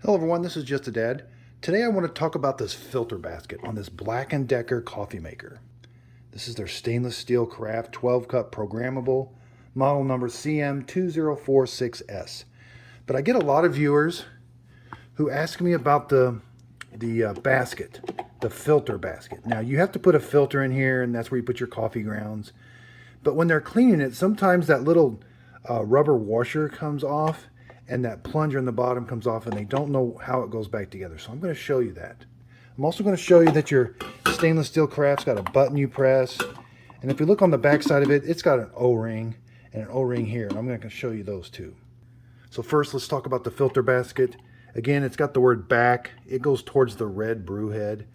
Hello everyone, this is Just a Dad. Today I want to talk about this filter basket on this Black & Decker coffee maker. This is their stainless steel CARAFE 12 cup programmable, model number CM2046S. But I get a lot of viewers who ask me about the basket, the filter basket. Now you have to put a filter in here and that's where you put your coffee grounds. But when they're cleaning it, sometimes that little rubber washer comes off and that plunger in the bottom comes off and they don't know how it goes back together. So I'm going to show you that. I'm also going to show you that your stainless steel CARAFE's got a button you press. And if you look on the back side of it, it's got an O-ring and an O-ring here. And I'm going to show you those two. So first, let's talk about the filter basket. Again, it's got the word back. It goes towards the red brew head.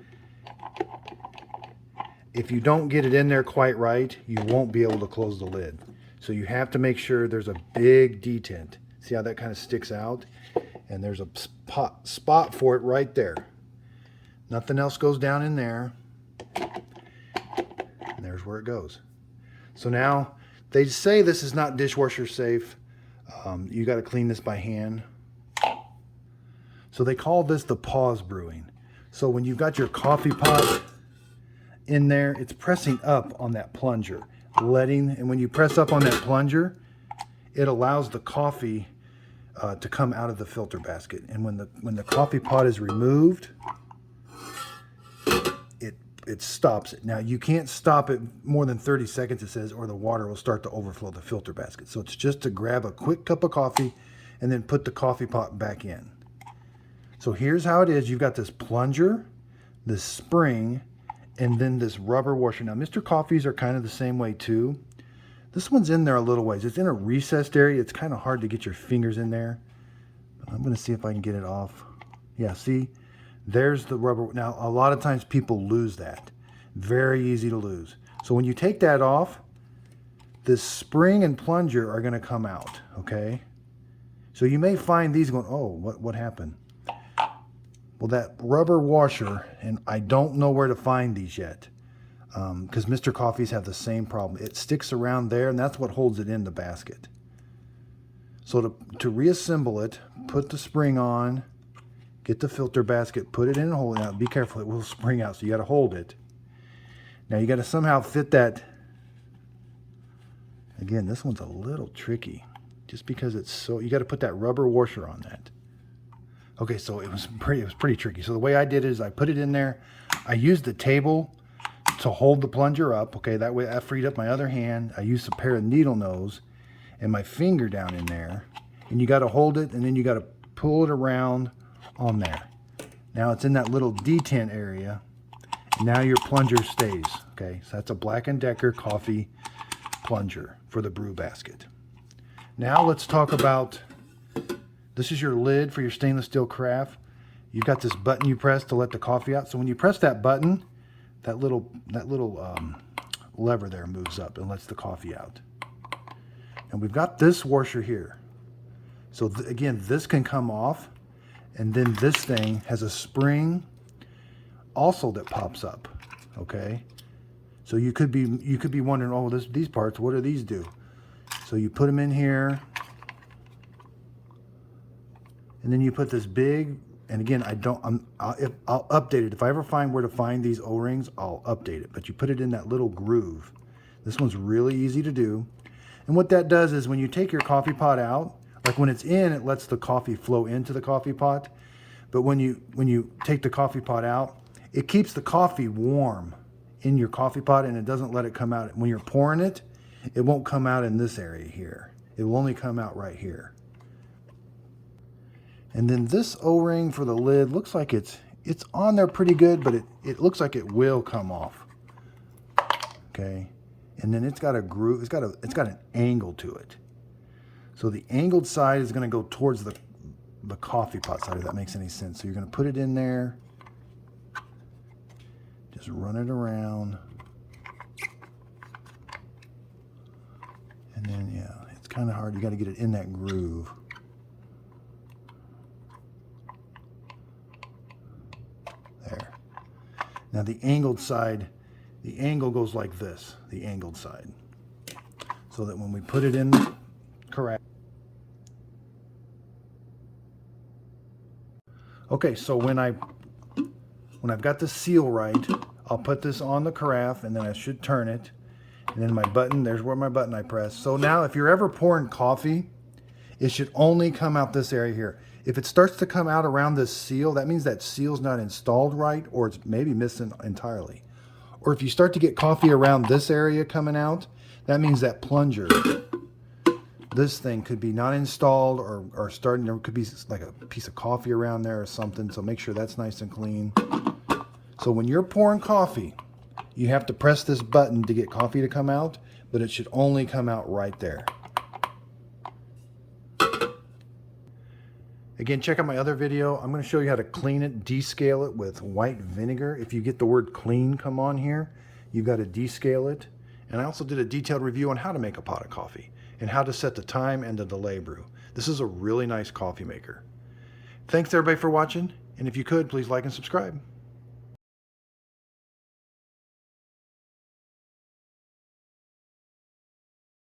If you don't get it in there quite right, you won't be able to close the lid. So you have to make sure there's a big detent. See how that kind of sticks out? And there's a spot for it right there. Nothing else goes down in there. And there's where it goes. So now, they say this is not dishwasher safe. You got to clean this by hand. So they call this the pause brewing. So when you've got your coffee pot in there, it's pressing up on that plunger. And when you press up on that plunger, it allows the coffee to come out of the filter basket. And when the coffee pot is removed, it stops it. Now you can't stop it more than 30 seconds, it says, or the water will start to overflow the filter basket. So it's just to grab a quick cup of coffee and then put the coffee pot back in. So here's how it is. You've got this plunger, this spring, and then this rubber washer. Now Mr. Coffee's are kind of the same way too. This one's in there a little ways. It's in a recessed area. It's kind of hard to get your fingers in there. But I'm going to see if I can get it off. Yeah, see? There's the rubber. Now, a lot of times people lose that. Very easy to lose. So when you take that off, this spring and plunger are going to come out, okay? So you may find these going, oh, what happened? Well, that rubber washer, and I don't know where to find these yet. Because Mr. Coffee's have the same problem. It sticks around there, and that's what holds it in the basket. So to reassemble it, put the spring on, get the filter basket, put it in and hold it out. Be careful, it will spring out, so you got to hold it. Now you got to somehow fit that. Again, this one's a little tricky, just because it's so. You got to put that rubber washer on that. Okay, so it was pretty tricky. So the way I did it is I put it in there. I used the table to hold the plunger up. Okay, that way I freed up my other hand. I used a pair of needle nose and my finger down in there. And you got to hold it and then you got to pull it around on there. Now it's in that little detent area. Now your plunger stays. Okay, so that's a Black & Decker coffee plunger for the brew basket. Now let's talk about, this is your lid for your stainless steel CARAFE. You've got this button you press to let the coffee out. So when you press that button, that little lever there moves up and lets the coffee out. And we've got this washer here. So again, this can come off, and then this thing has a spring also that pops up. Okay, so you could be wondering, oh, these parts, what do these do? So you put them in here, and then you put this big. And again, I'll update it. If I ever find where to find these O-rings, I'll update it. But you put it in that little groove. This one's really easy to do. And what that does is when you take your coffee pot out, like when it's in, it lets the coffee flow into the coffee pot. But when you take the coffee pot out, it keeps the coffee warm in your coffee pot and it doesn't let it come out. When you're pouring it, it won't come out in this area here. It will only come out right here. And then this O-ring for the lid looks like it's on there pretty good, but it looks like it will come off. Okay, and then it's got a groove. It's got an angle to it. So the angled side is going to go towards the coffee pot side, if that makes any sense. So you're going to put it in there, just run it around, and then yeah, it's kind of hard. You got to get it in that groove. There. Now the angled side, the angle goes like this, the angled side. So that when we put it in, correct. Okay, so when I've got the seal right, I'll put this on the carafe and then I should turn it. And then my button, there's where my button I press. So now if you're ever pouring coffee, it should only come out this area here. If it starts to come out around this seal, that means that seal's not installed right, or it's maybe missing entirely. Or if you start to get coffee around this area coming out, that means that plunger, this thing could be not installed or starting, there could be like a piece of coffee around there or something. So make sure that's nice and clean. So when you're pouring coffee, you have to press this button to get coffee to come out, but it should only come out right there. Again, check out my other video. I'm going to show you how to clean it, descale it with white vinegar. If you get the word clean come on here, you've got to descale it. And I also did a detailed review on how to make a pot of coffee and how to set the time and the delay brew. This is a really nice coffee maker. Thanks everybody for watching. And if you could, please like and subscribe.